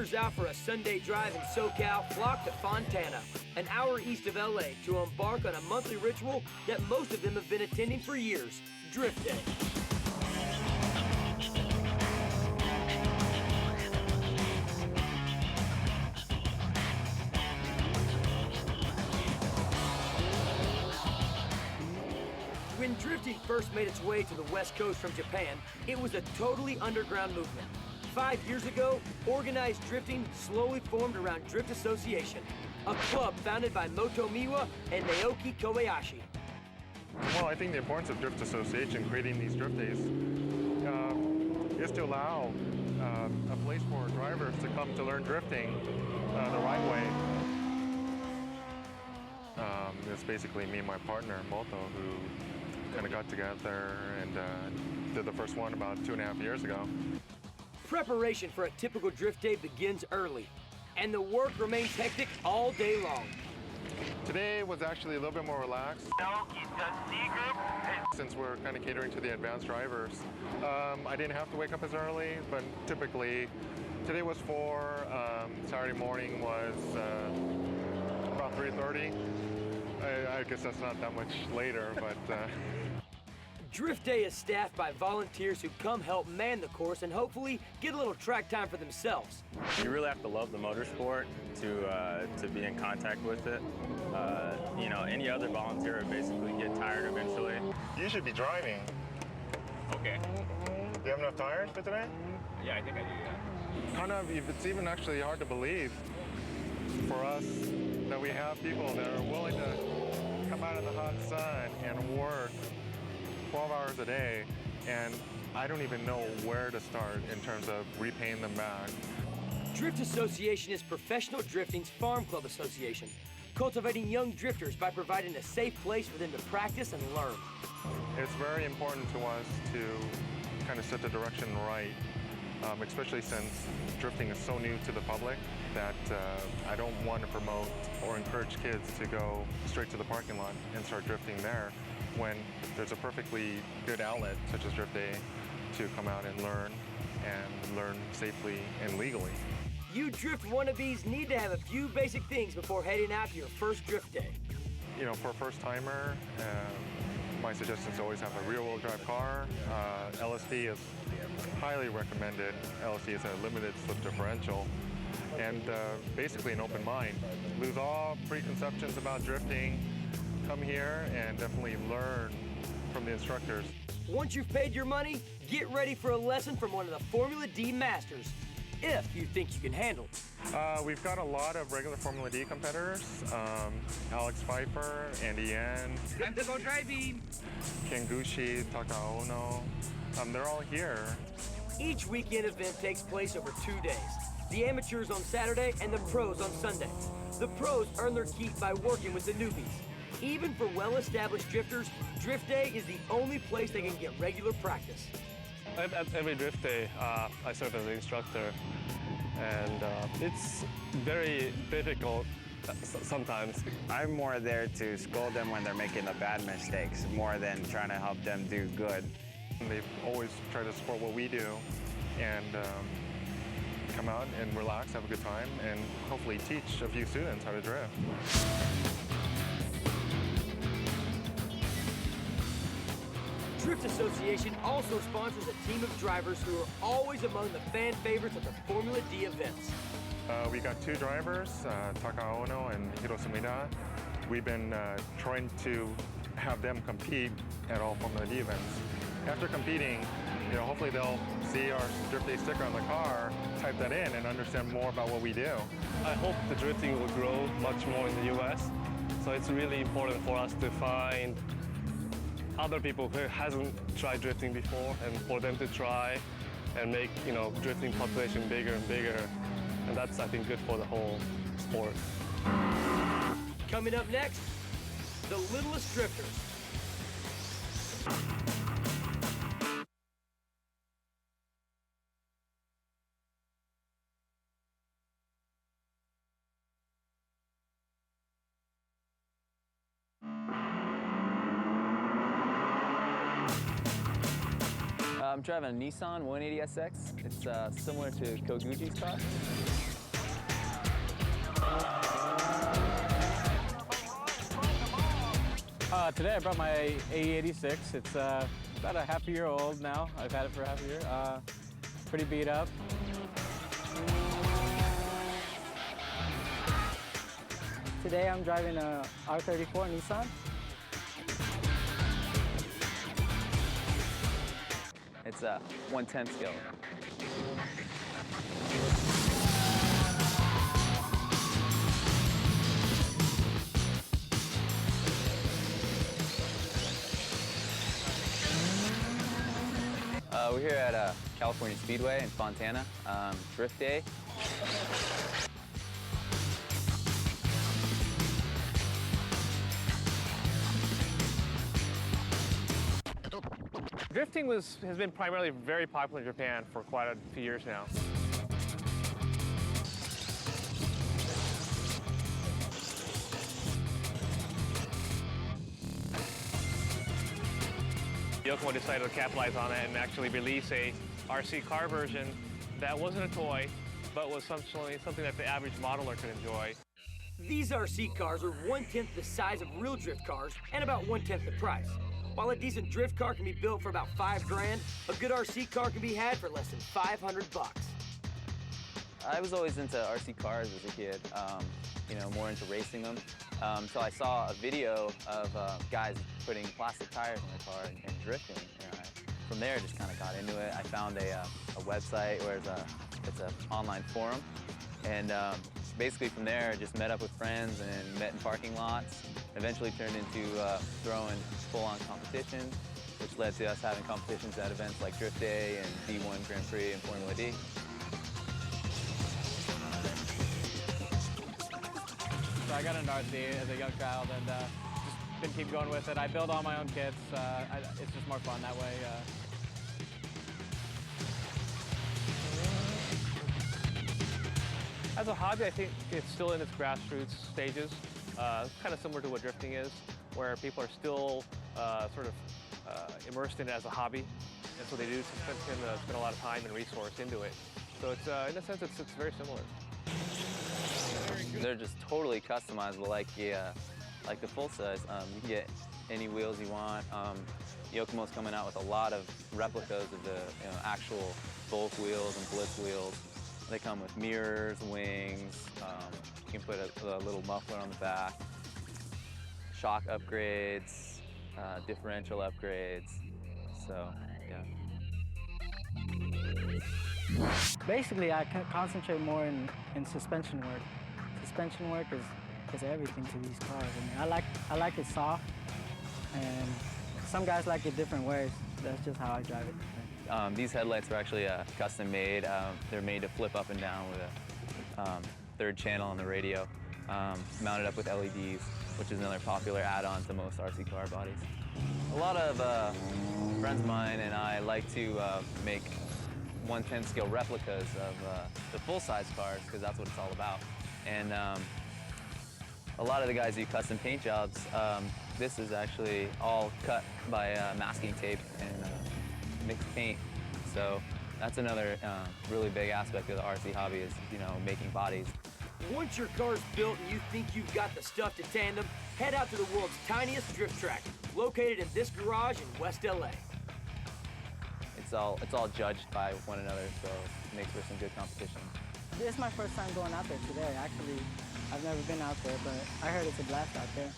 drifters out for a Sunday drive in SoCal flock to Fontana, an hour east of LA, to embark on a monthly ritual that most of them have been attending for years, Drift Day. When drifting first made its way to the West Coast from Japan, it was a totally underground movement. 5 years ago, organized drifting slowly formed around Drift Association, a club founded by Moto Miwa and Naoki Kobayashi. Well, I think the importance of Drift Association creating these drift days is to allow a place for drivers to come to learn drifting the right way. It's basically me and my partner, Moto, who kind of got together and did the first one about 2.5 years ago. Preparation for a typical drift day begins early, and the work remains hectic all day long. Today was actually a little bit more relaxed. Since we're kind of catering to the advanced drivers, I didn't have to wake up as early, but typically today was 4, Saturday morning was about 3:30. I guess that's not that much later, but... Drift Day is staffed by volunteers who come help man the course and hopefully get a little track time for themselves. You really have to love the motorsport to be in contact with it. You know, any other volunteer would basically get tired eventually. You should be driving. Okay. Do you have enough tires for today? Yeah, I think I do, yeah. Kind of, it's even actually hard to believe for us that we have people that are willing to come out in the hot sun and work 12 hours a day, and I don't even know where to start in terms of repaying them back. Drift Association is professional drifting's farm club association, cultivating young drifters by providing a safe place for them to practice and learn. It's very important to us to kind of set the direction right, especially since drifting is so new to the public that I don't want to promote or encourage kids to go straight to the parking lot and start drifting there when there's a perfectly good outlet such as Drift Day to come out and learn safely and legally. You drift wannabes need to have a few basic things before heading out to your first drift day. You know, for a first timer, my suggestion is to always have a rear-wheel drive car. LSD is highly recommended. LSD is a limited slip differential. And basically an open mind. Lose all preconceptions about drifting. Come here and definitely learn from the instructors. Once you've paid your money, get ready for a lesson from one of the Formula D masters, if you think you can handle it. We've got a lot of regular Formula D competitors. Alex Pfeiffer, Andy Yen. I'm to go driving. Kengushi, Takaono. They're all here. Each weekend event takes place over 2 days. The amateurs on Saturday and the pros on Sunday. The pros earn their keep by working with the newbies. Even for well-established drifters, Drift Day is the only place they can get regular practice. At every Drift Day, I serve as an instructor, and it's very difficult sometimes. I'm more there to scold them when they're making the bad mistakes, more than trying to help them do good. They've always tried to support what we do and come out and relax, have a good time, and hopefully teach a few students how to drift. Drift Association also sponsors a team of drivers who are always among the fan favorites at the Formula D events. We got 2 drivers, Taka Ono and Hiro Sumida. We've been trying to have them compete at all Formula D events. After competing, you know, hopefully they'll see our Drift Day sticker on the car, type that in, and understand more about what we do. I hope the drifting will grow much more in the US. So it's really important for us to find other people who hasn't tried drifting before, and for them to try and make, you know, drifting population bigger and bigger. And that's, I think, good for the whole sport. Coming up next, the littlest drifters. I'm driving a Nissan 180SX. It's similar to Koguchi's car. Today I brought my AE86. It's about a half a year old now. I've had it for half a year. Pretty beat up. Today I'm driving a R34 Nissan. It's a 1/10 scale. We're here at California Speedway in Fontana, Drift Day. Drifting has been primarily very popular in Japan for quite a few years now. Yokomo decided to capitalize on it and actually release a RC car version that wasn't a toy, but was something that the average modeler could enjoy. These RC cars are 1/10 the size of real drift cars and about 1/10 the price. While a decent drift car can be built for about $5 grand, a good RC car can be had for less than 500 bucks. I was always into RC cars as a kid, you know, more into racing them. So I saw a video of guys putting plastic tires in their car and drifting. And from there, I just kind of got into it. I found a website where it's an online forum. And basically from there, I just met up with friends and met in parking lots. Eventually turned into throwing full-on competition, which led to us having competitions at events like Drift Day and D1 Grand Prix and Formula D. So I got into RC as a young child and just been keep going with it. I build all my own kits. It's just more fun that way. As a hobby, I think it's still in its grassroots stages, kind of similar to what drifting is, where people are still sort of immersed in it as a hobby, and so they do tend to spend a lot of time and resource into it. So it's, in a sense, it's very similar. They're just totally customizable, like the full size. You can get any wheels you want. Yokomo's coming out with a lot of replicas of the actual bulk wheels and blitz wheels. They come with mirrors, wings. You can put a little muffler on the back. Shock upgrades, differential upgrades. So, yeah. Basically, I concentrate more in suspension work. Suspension work is everything to these cars. I mean, I like it soft, and some guys like it different ways. That's just how I drive it. These headlights were actually custom made. They're made to flip up and down with a third channel on the radio, mounted up with LEDs, which is another popular add-on to most RC car bodies. A lot of friends of mine and I like to make 1/10 scale replicas of the full-size cars, because that's what it's all about. And a lot of the guys do custom paint jobs. This is actually all cut by masking tape and mixed paint. So that's another really big aspect of the RC hobby is, making bodies. Once your car's built and you think you've got the stuff to tandem, head out to the world's tiniest drift track, located in this garage in West LA. It's all judged by one another, so it makes for some good competition. This is my first time going out there today. Actually, I've never been out there, but I heard it's a blast out there.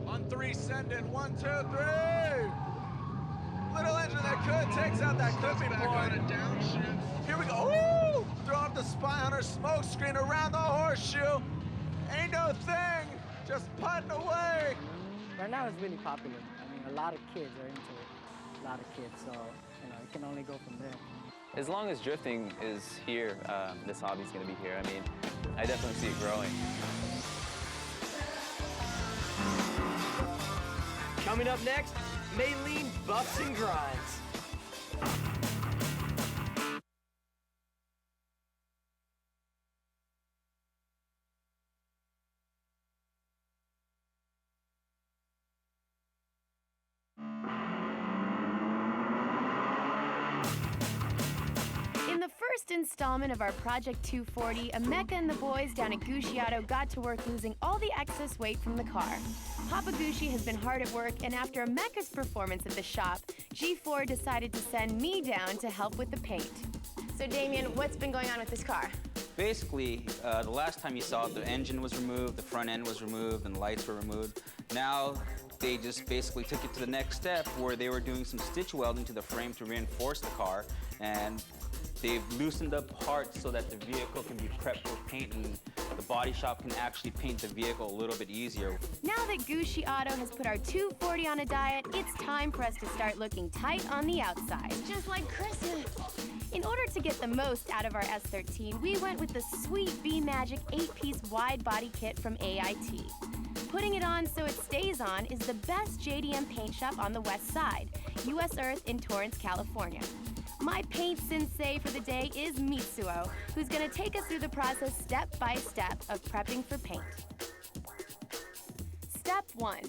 On 3, send it. 1, 2, 3. Little engine that could takes out that clipping point. Here we go. Ooh! Throw up the Spy Hunter smoke screen around the horseshoe. Ain't no thing. Just putting away. Right now it's really popular. I mean, a lot of kids are into it. A lot of kids, so it can only go from there. As long as drifting is here, this hobby's gonna be here. I mean, I definitely see it growing. Coming up next, Maylene buffs and grinds. first installment of our Project 240, Emeka and the boys down at Gucci Auto got to work losing all the excess weight from the car. Papa Gucci has been hard at work, and after Emeka's performance at the shop, G4 decided to send me down to help with the paint. So Damien, what's been going on with this car? Basically, the last time you saw it, the engine was removed, the front end was removed, and the lights were removed. Now, they just basically took it to the next step where they were doing some stitch welding to the frame to reinforce the car, and they've loosened up parts so that the vehicle can be prepped for paint and the body shop can actually paint the vehicle a little bit easier. Now that Gucci Auto has put our 240 on a diet, it's time for us to start looking tight on the outside. Just like Christmas. In order to get the most out of our S13, we went with the sweet B-Magic 8-piece wide body kit from AIT. Putting it on so it stays on is the best JDM paint shop on the west side, US Earth in Torrance, California. My paint sensei for the day is Mitsuo, who's gonna take us through the process step by step of prepping for paint. Step 1,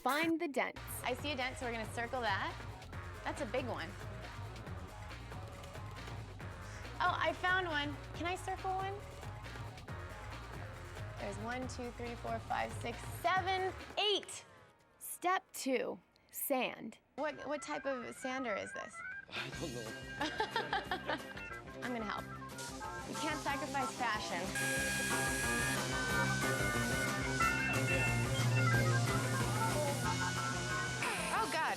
find the dents. I see a dent, so we're gonna circle that. That's a big one. Oh, I found one. Can I circle one? There's 1, 2, 3, 4, 5, 6, 7, 8. Step 2, sand. What type of sander is this? I don't know. I'm gonna help. You can't sacrifice fashion. Oh, God.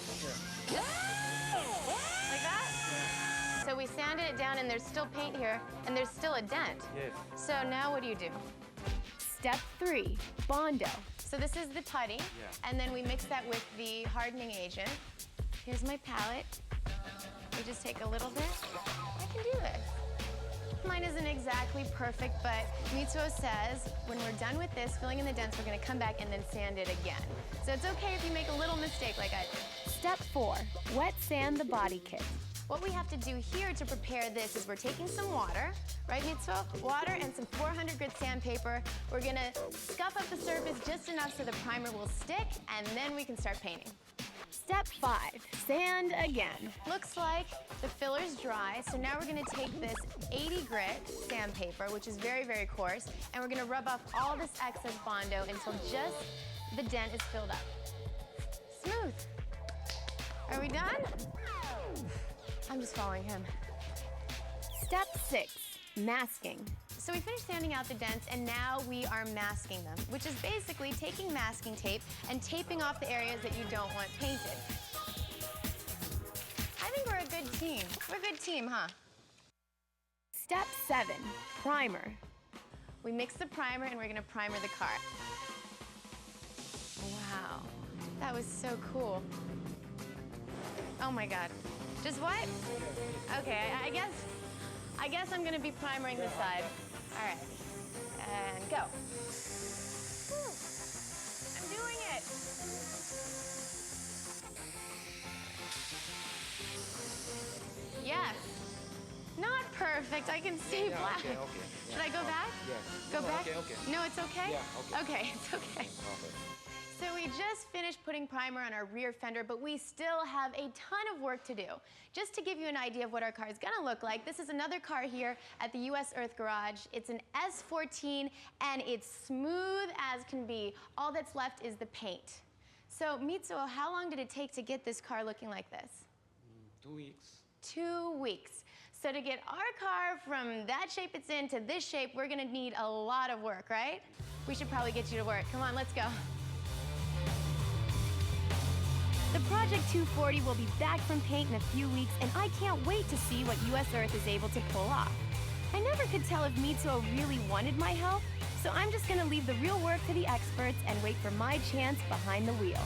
Like that? So we sanded it down and there's still paint here and there's still a dent. Yes. So now what do? Step 3, Bondo. So this is the putty, and then we mix that with the hardening agent. Here's my palette. We just take a little bit. I can do this. Mine isn't exactly perfect, but Mitsuo says when we're done with this, filling in the dents, we're gonna come back and then sand it again. So it's okay if you make a little mistake like I did. Step 4, wet sand the body kit. What we have to do here to prepare this is we're taking some water, right, Mitsuo? Water and some 400 grit sandpaper. We're gonna scuff up the surface just enough so the primer will stick, and then we can start painting. Step 5, sand again. Looks like the filler's dry, so now we're gonna take this 80 grit sandpaper, which is very, very coarse, and we're gonna rub off all this excess Bondo until just the dent is filled up. Smooth. Are we done? I'm just following him. Step 6, masking. So we finished sanding out the dents and now we are masking them, which is basically taking masking tape and taping off the areas that you don't want painted. I think we're a good team. We're a good team, huh? Step 7, primer. We mix the primer and we're gonna primer the car. Wow, that was so cool. Oh my God. Just what? Okay, I guess I'm gonna be primering the side. All right, and go. Whew. I'm doing it. Yes. Not perfect, I can stay black. Okay. Should I go back? Yes. Go back? Okay. No, it's okay? Yeah, okay. Okay, it's okay. So we just finished putting primer on our rear fender, but we still have a ton of work to do. Just to give you an idea of what our car is gonna look like, this is another car here at the US Earth Garage. It's an S14, and it's smooth as can be. All that's left is the paint. So Mitsuo, how long did it take to get this car looking like this? 2 weeks. 2 weeks. So to get our car from that shape it's in to this shape, we're gonna need a lot of work, right? We should probably get you to work. Come on, let's go. The Project 240 will be back from paint in a few weeks, and I can't wait to see what US Earth is able to pull off. I never could tell if Mitsuo really wanted my help, so I'm just gonna leave the real work to the experts and wait for my chance behind the wheel.